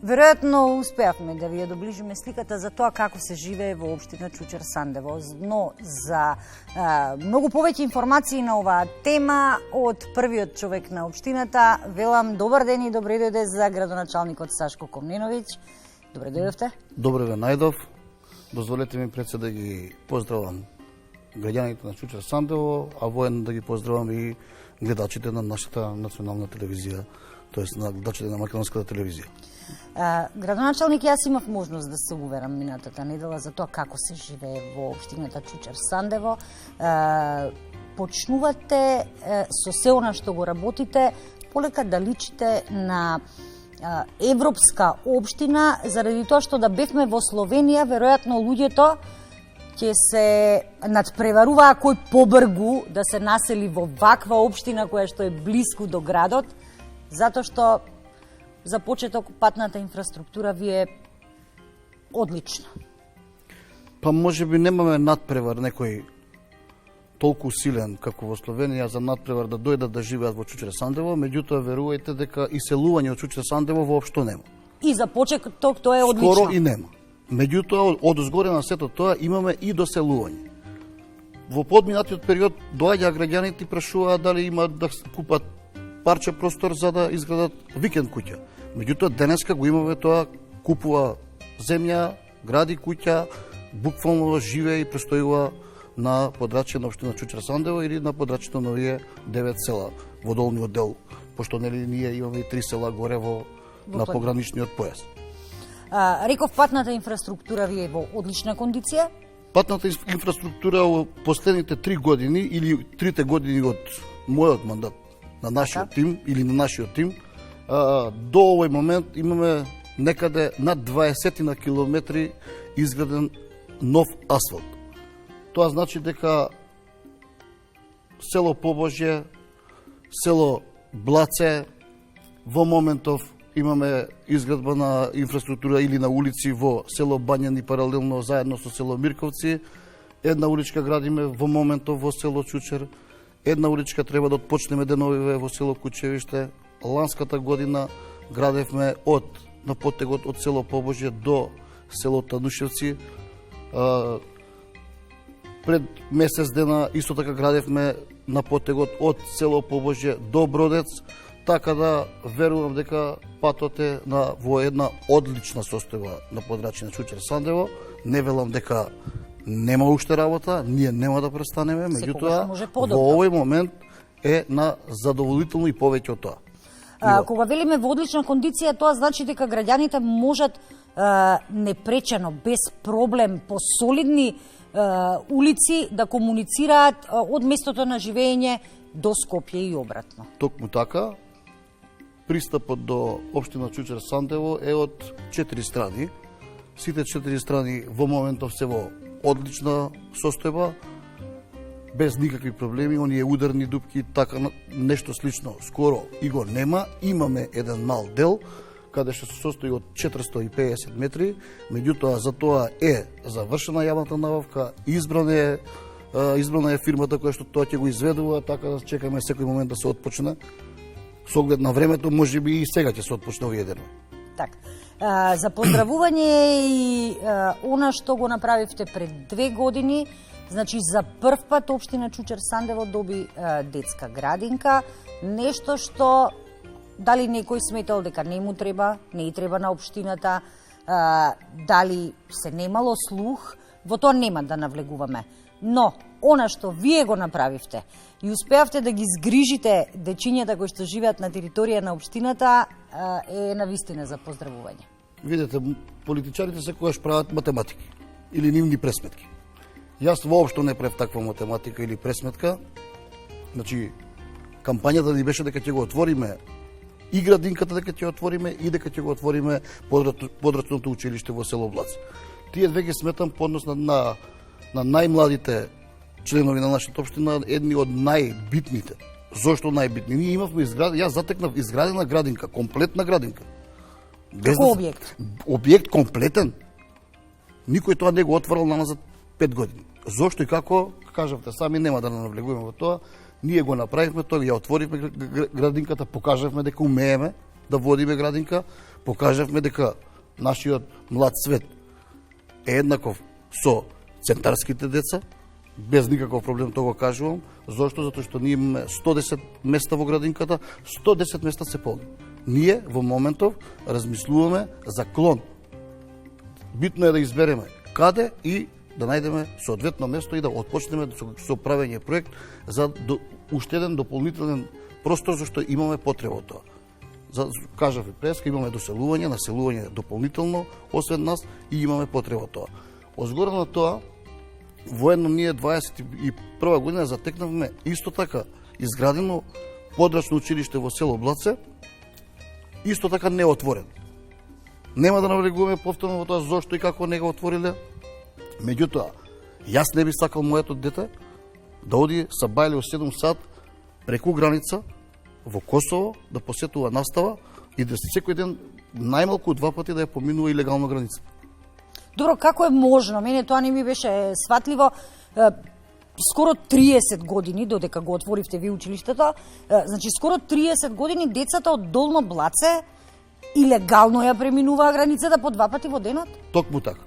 Веројатно успеавме да ви ја доближиме сликата за тоа како се живее во општина Чучер Сандево. Но за многу повеќе информации на оваа тема од првиот човек на општината велам добар ден и добре дојде за градоначалникот Сашко Комненовиќ. Добре дојдовте. Добре ве најдов. Дозволете ми пред се да ги поздравам граѓаните на Чучер Сандево, а воедно да ги поздравам и гледачите на нашата национална телевизија, тоест на гледачите на македонската телевизија. Градоначалник, јас имав можност да се уверам минатата недела за тоа како се живее во општината Чучер Сандево. Почнувате со се она што го работите, полека да личите на европска општина, заради тоа што да бевме во Словенија, веројатно луѓето ќе се надпреваруваа кој побргу да се насели во ваква општина која што е блиску до градот, затоа што за почеток патната инфраструктура ви е одлична. Па може би немаме надпревар некој толку силен како во Словенија за надпревар да дојдат да живеат во Чучер Сандево, меѓутоа верувајте дека иселување од Чучер Сандево воопшто нема. И за почеток тоа е одлично. Скоро и нема. Меѓутоа од згоре на сето тоа имаме и доселување. Во подминатиот период доаѓаа граѓаните и прашуваа дали има да купат парче простор за да изградат викенд куќа. Меѓутоа денеска го имаме тоа, купува земја, гради куќа, буквално живее и престојува на подрачје на општина Чучер Сандево или на подрачјето на овие 9 села во долниот дел, пошто нели ние имаме и 3 села горе на пограничниот појас. Реков, патната инфраструктура ви е во одлична кондиција? Патната инфраструктура во последните 3 години или 3 години од мојот мандат на нашиот тим или на нашиот тим, до овој момент имаме некаде над 20 на километри изграден нов асфалт. Тоа значи дека село Побожје, село Блаце, во моментов имаме изградба на инфраструктура или на улици во село Бањани паралелно заедно со село Мирковци. Една уличка градиме во моментов во село Чучер. Една уличка треба да отпочнеме деновиве во село Кучевиште. Ланската година градевме на потегот од село Побожје до село Танушевци. Пред месец дена исто така градевме на потегот од село Побожје до Бродец, така да верувам дека патот е во една одлична состојба на подрачје на Чучер Сандево. Не велам дека нема уште работа, ние нема да престанеме, меѓутоа во овој момент е на задоволително и повеќе од тоа. Кога велиме во одлична кондиција, тоа значи дека граѓаните можат непречено, без проблем, по солидни улици да комуницираат од местото на живење до Скопје и обратно. Токму така, пристапот до општина Чучер Сандево е од 4 страни. Сите 4 страни во моментов се во одлична состојба, без никакви проблеми, оние ударни дупки, така нешто слично скоро и го нема. Имаме еден мал дел, каде што се состои од 450 метри, меѓутоа за тоа е завршена јавната набавка, избрана е фирмата која што тоа ќе го изведува, така да чекаме секој момент да се отпочне. Со оглед на времето, може би и сега ќе се отпочне овие денови. Така. За поздравување и она што го направивте пред 2 години, значи за прв пат општина Чучер Сандево доби детска градинка, нешто што дали некој сметал дека не му треба, не и треба на општината, дали се немало слух, во тоа нема да навлегуваме. Но, она што вие го направивте и успеавте да ги згрижите дечињата кои што живеат на територија на општината е навистина за поздравување. Видете, политичарите секогаш прават математики или нивни пресметки. Јас воопшто не правев таква математика или пресметка. Значи, кампањата ни беше дека ќе го отвориме и градинката, дека ќе отвориме и дека ќе го отвориме подрачното училиште во село Блац. Тие две ги сметам по однос на најмладите членови на нашата општина, едни од најбитните. Зошто најбитни? Ние имавме јас затекнав изградена градинка, комплетна градинка. Објект. Објект комплетен. Никој тоа не го отворил назад 5 години. Зошто и како, кажавте сами, нема да навлегуваме во тоа. Ние го направивме тоа, ја отворивме градинката, покажавме дека умееме да водиме градинка, покажавме дека нашиот млад свет е еднаков со центарските деца, без никаков проблем тоа го кажувам. Зошто? Затоа што ние имаме 110 места во градинката, 110 места се полни. Ние во моментов размислуваме за клон. Битно е да избереме каде и да најдеме соодветно место и да отпочнеме со правење проект за уште еден дополнителен простор, зашто имаме потреба од тоа. Кажав и преска, имаме доселување, населување дополнително, освен нас, и имаме потреба од тоа. Озгоре на тоа, воедно ние 21 година затекнавме исто така изградено подрачно училиште во село Блаце, исто така неотворен. Нема да навлегуваме повторно во тоа зошто и како не го отвориле. Меѓутоа, јас не би сакал моето дете да оди са бајле во 7 сат преку граница во Косово да посетува настава и да секој ден најмалку 2 пати да ја поминува илегално граница. Добро, како е можно? Мене тоа не ми беше сватливо. Скоро 30 години додека го отворивте ви училиштето, значи скоро 30 години децата од Долно Блаце илегално ја преминуваа границата по 2 пати во денот? Токму така.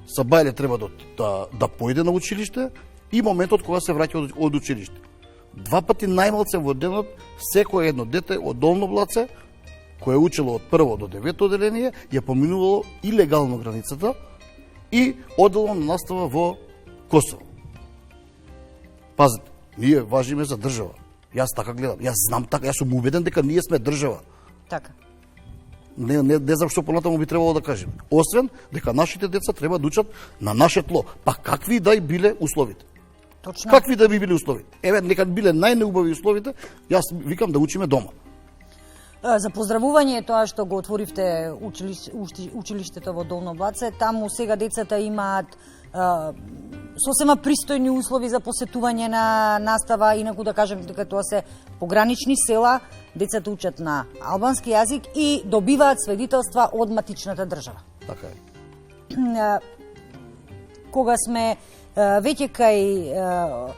Сабајле треба да појде на училиште и моментот кога се враќа од училиште. 2 пати најмалце во денот секој едно дете од Долно Блаце кое учело од 1 до 9 оделение ја поминувало илегално границата и одело на настава во Косово. Пазите, ние важиме за држава. Јас така гледам. Јас знам така, јас сум убеден дека ние сме држава. Така. Не знам што понатаму би требало да кажем. Освен дека нашите деца треба да учат на наше тло. Па какви да и биле условите? Точно. Какви да би биле условите? Еве, нека биле најнеубави условите, јас викам да учиме дома. За поздравување е тоа што го отворивте училиштето во Долно Блаце. Таму сега децата имаат сосема пристојни услови за посетување на настава, инаку да кажем дека тоа се погранични села, децата учат на албански јазик и добиваат свидетелства од матичната држава. Така е. Кога сме веќе кај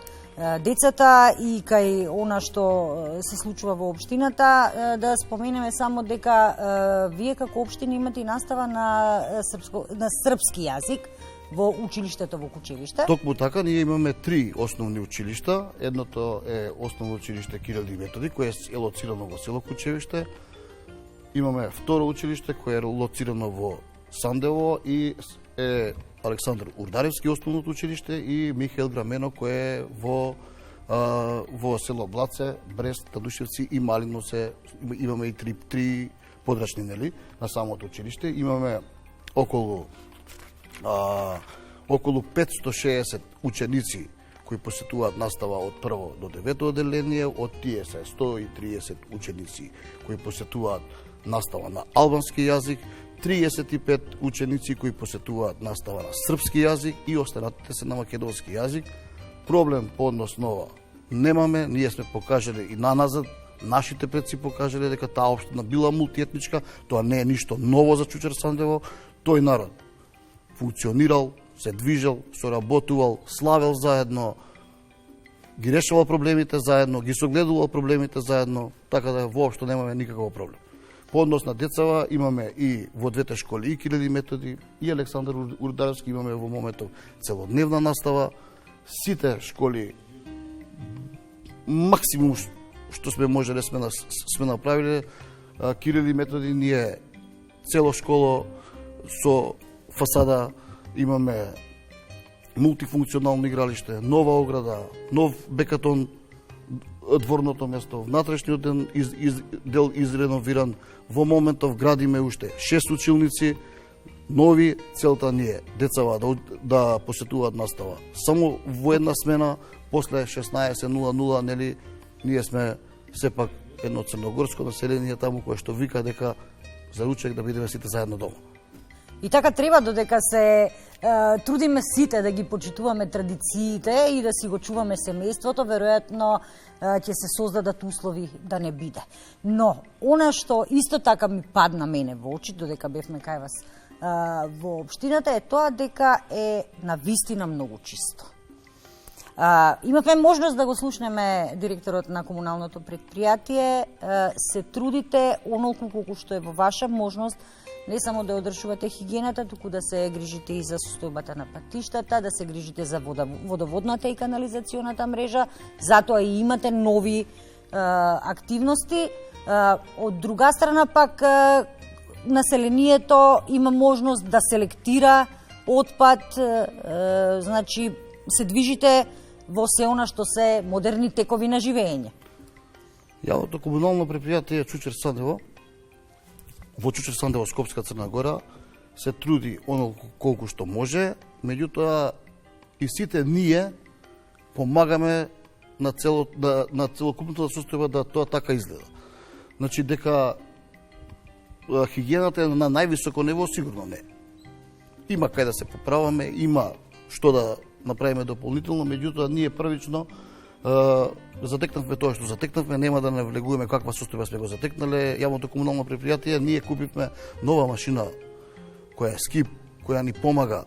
децата и кај она што се случува во општината, да споменеме само дека вие како општина имате и настава на српски јазик во училиштето во Кучевиште. Токму така, ние имаме 3 основни училишта. Едното е основно училиште Кирил и Методи, кое е лоцирано во село Кучевиште. Имаме второ училиште кое е лоцирано во Сандево и е Александар Урдаревски основното училиште и Михаил Грамено кое е во село Блаце, Брест, Тадушевци и Малиновце. Имаме и три подрачни нели на самото училиште. Имаме околу 560 ученици кои посетуваат настава од 1 до 9 оделение, од тие се 130 ученици кои посетуваат настава на албански јазик, 35 ученици кои посетуваат настава на српски јазик и останатите се на македонски јазик. Проблем по однос на ова немаме, ние сме покажале и наназад, нашите предци покажале дека таа општина била мултиетничка, тоа не е ништо ново за Чучер Сандево, тој народ функционирал, се движел, соработувал, славел заедно, ги решавал проблемите заедно, ги согледувал проблемите заедно, така да воопшто немаме никаков проблем. По однос на децава имаме и во двете школи и Кирил и Методи и Александар Урдаревски, имаме во моментов целодневна настава. Сите школи максимум што сме можеле сме направиле. Кирил и Методи ние цело школо со фасада, имаме мултифункционално игралиште, нова ограда, нов бекатон, дворното место, внатрешниот дел изреновиран. Во моментов градиме уште 6 училници, нови, целта ни е децава да посетуваат настава само во една смена, после 16:00, нели, ние сме сепак едно црногорско население таму кое што вика дека за ручек да бидеме сите заедно дома. И така треба, додека се трудиме сите да ги почитуваме традициите и да си го чуваме семејството, веројатно ќе се создадат услови да не биде. Но, она што исто така ми падна мене во очи, додека бевме кај вас во општината, е тоа дека е навистина многу чисто. Имавме можност да го слушнеме директорот на комуналното предпријатие. Се трудите онолку колку што е во ваша можност, не само да одржувате хигиената, туку да се грижите и за состојбата на патиштата, да се грижите за водоводната и канализационата мрежа, затоа и имате нови активности. Од друга страна пак населението има можност да селектира отпад, значи се движите во се она што се модерни текови на живење. Јавното комунално предпријатие Чучер Сандево, во Чучер Сандево, Скопска Црна Гора, се труди онолку колку што може, меѓутоа и сите ние помагаме на целокупната состојба да тоа така изгледа. Значи дека хигиената е на највисоко ниво, сигурно не. Има кај да се поправаме, има што да направиме дополнително, меѓутоа ние првично затекнавме тоа што затекнавме, нема да навлегуваме каква состојба сме го затекнале. Јавното комунално предпријатие, ние купивме нова машина која е скип, која ни помага,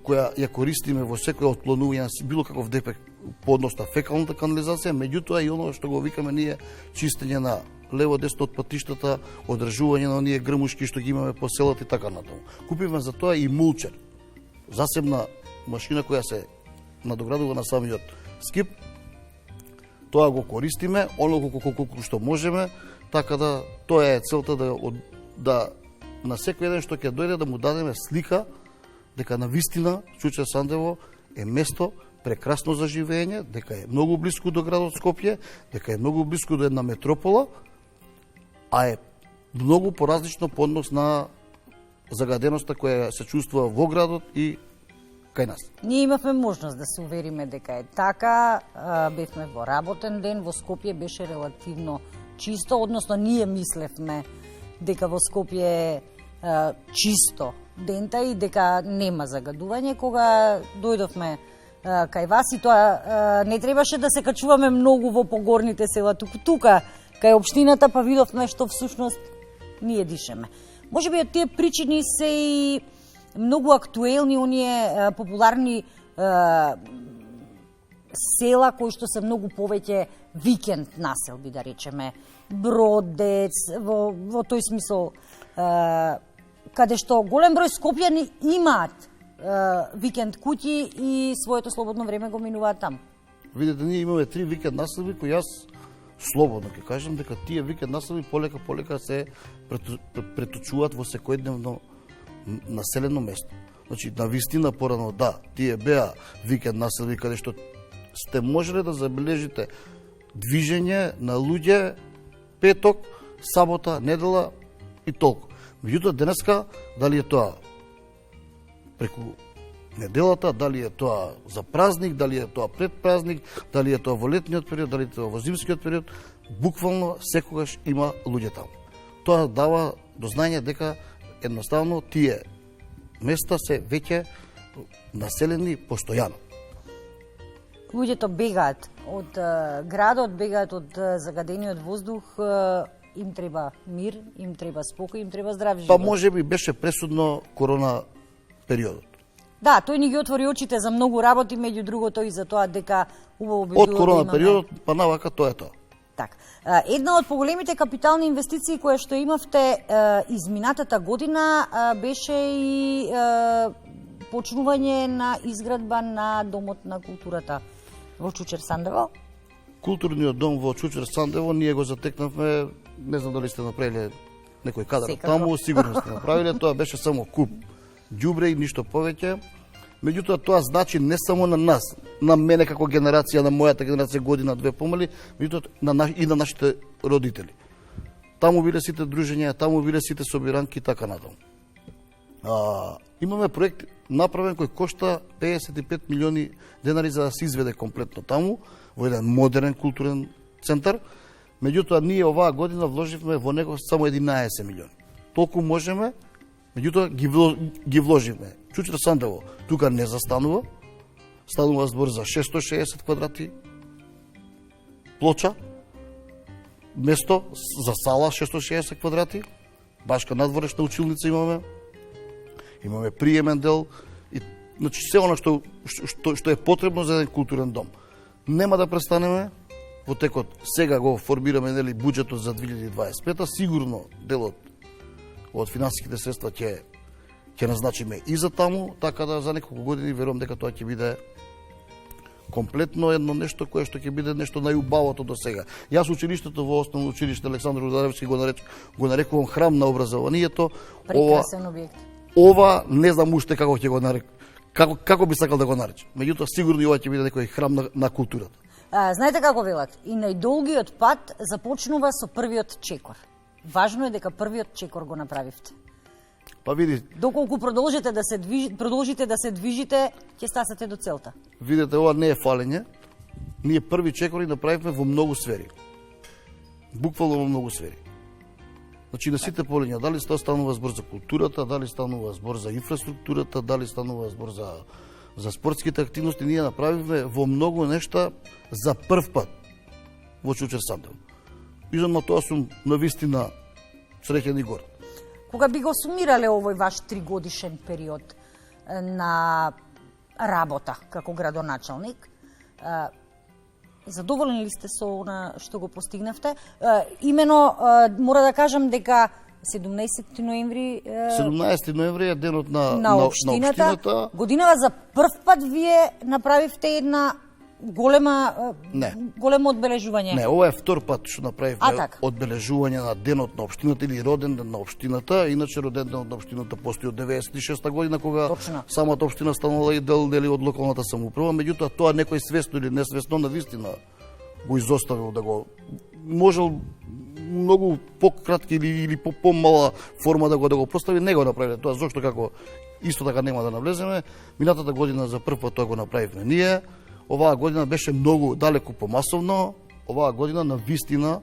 која ја користиме во секој отклонување на било каков дефект по однос на фекалната канализација, меѓутоа и оно што го викаме ние чистење на лево-десно од патиштата, одржување на оние грмушки што ги имаме по селата и така натаму. Купивме за тоа и мулчер, засебна машина која се надоградува на самиот скип. Тоа го користиме онолку колку што можеме, така да тоа е целта да на секој еден што ќе дојде да му дадеме слика дека навистина Чучер Сандево е место прекрасно за живење, дека е многу блиску до градот Скопје, дека е многу блиску до една метропола, а е многу поразлично по однос на загаденоста која се чувствува во градот и кај нас. Ние имавме можност да се увериме дека е така, бевме во работен ден, во Скопје беше релативно чисто, односно ние мислевме дека во Скопје е чисто дента и дека нема загадување. Кога дојдовме кај вас и тоа не требаше да се качуваме многу во погорните села, тука кај општината, па видовме што всушност ние дишеме. Можеби од тие причини се и многу актуелни оние популарни села кои што се многу повеќе викенд населби, да речеме, Бродец, во тој смисол, каде што голем број скопјани имаат викенд куќи и своето слободно време го минуваат таму. Видете, ние имаме 3 викенд населби кои јас слободно ќе кажам дека тие викенд населби полека се преточуваат во секојдневно населено место. Значи, на вистина порано, да, тие беа викенд населби каде што сте можеле да забележите движење на луѓе петок, сабота, недела и толку. Меѓутоа, денеска, дали е тоа преку неделата, дали е тоа за празник, дали е тоа пред празник, дали е тоа во летниот период, дали е тоа во зимскиот период, буквално секогаш има луѓе таму. Тоа дава до знаење дека едноставно тие места се веќе населени постојано. Луѓето бегаат од градот, бегаат од загадениот воздух, им треба мир, им треба спокој, им треба здрав живот. Па можеби беше пресудно корона периодот. Да, тој ни ги отвори очите за многу работи, меѓу другото и за тоа дека убаво би било од корона да имаме... периодот па навака тоа е тоа. Так. Една од поголемите капитални инвестиции која што имавте изминатата година беше и почнување на изградба на Домот на културата во Чучер Сандево. Културниот дом во Чучер Сандево ние го затекнавме, не знам дали сте направиле некој кадар Секако. таму, сигурно сте направиле, тоа беше само куп ѓубре и ништо повеќе. Меѓутоа тоа значи не само на нас, на мене како генерација, на мојата генерација година две помали, меѓутоа и на нашите родители. Таму биле сите дружења, таму биле сите собиранки и така натаму. Имаме проект направен кој кошта 55 милиони денари за да се изведе комплетно таму, во еден модерен културен центар. Меѓутоа ние оваа година вложивме во него само 11 милиони. Толку можеме, меѓутоа ги вложивме. Чучер Сандево тука не застанува. Станува збор за 660 квадрати плоча, место за сала 660 квадрати, башка надворешна училница имаме приемен дел и значи се она што е потребно за еден културен дом. Нема да престанеме во текот. Сега го формираме нели буџетот за 2025, сигурно делот од финансиските средства ќе назначиме и за таму, така да за неколку години верувам дека тоа ќе биде комплетно едно нешто кое што ќе биде нешто најубавото до сега. Јас училиштето во Основно училиште Александар Рударевски го нарекувам храм на образованието. Прекрасен објект. Ова не знам уште како ќе го нарекам. Како би сакал да го наречам. Меѓутоа сигурно и ова ќе биде некој храм на културата. Знаете како велат? И најдолгиот пат започнува со првиот чекор. Важно е дека првиот чекор го направивте. Па види, Доколку продолжите да се движите, ќе стасате до целта. видете, ова не е фалење. Ние први чекори направивме во многу сфери. Буквално во многу сфери. Значи на сите полиња, дали станува збор за културата, дали станува збор за инфраструктурата, дали станува збор за спортските активности, ние направивме во многу нешта за прв пат во Чучер Сандево. И за тоа сум навистина среќен и горд. Кога би го сумирале овој ваш 3-годишен период на работа како градоначалник, задоволни ли сте со она што го постигнавте? Имено, мора да кажам дека 17 ноември 17 ноември е денот на општината. Годинава за прв пат вие направивте една големо одбележување. Не, ова е втор пат што направивме така. одбележување на денот на општината или роден ден на општината. Иначе роден ден на општината постои од 96-та година кога Точно. самата општина станала и дел од локалната самоуправа, меѓутоа тоа некој свесно или несвесно навистина го изоставил да го можел многу пократки или помала форма да го постави, не го направиле тоа. Зошто како исто така нема да навлеземе. Минатата година за прв пат тоа го направивме ние. Оваа година беше многу далеку помасовно. Оваа година на вистина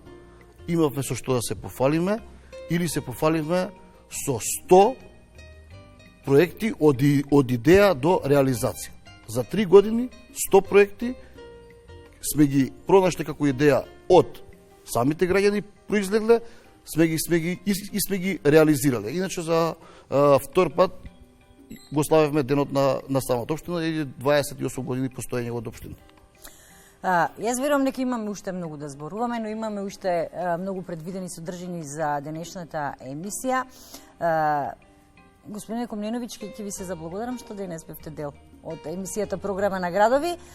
имавме со што да се пофалиме или се пофаливме со 100 проекти од идеја до реализација. За 3 години 100 проекти сме ги пронашли како идеја од самите граѓани произлегле, сме ги реализирале. Иначе за втор пат го славевме денот на самата општина и 28 години постоење од општината. Јас верувам дека имаме уште многу да зборуваме, но имаме уште многу предвидени содржини за денешната емисија. Господине Комненовиќ, ќе ви се заблагодарам што денес бевте дел од емисијата Програма на градови.